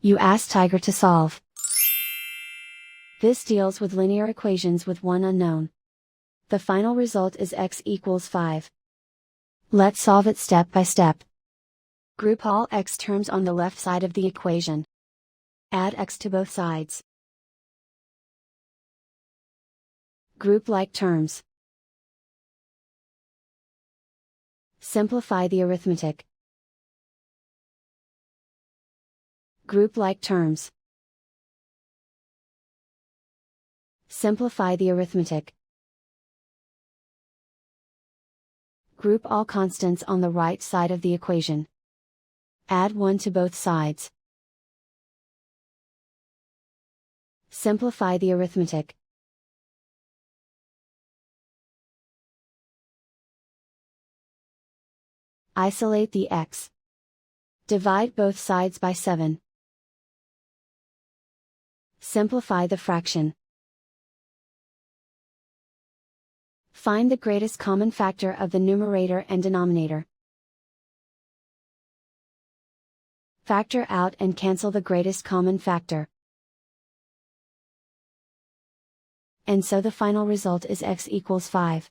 You ask Tiger to solve. This deals with linear equations with one unknown. The final result is x equals 5. Let's solve it step by step. Group all x terms on the left side of the equation. Add x to both sides. Group like terms. Simplify the arithmetic. Group like terms. Simplify the arithmetic. Group all constants on the right side of the equation. Add 1 to both sides. Simplify the arithmetic. Isolate the x. Divide both sides by 7. Simplify the fraction. Find the greatest common factor of the numerator and denominator. Factor out and cancel the greatest common factor. And so the final result is x equals 5.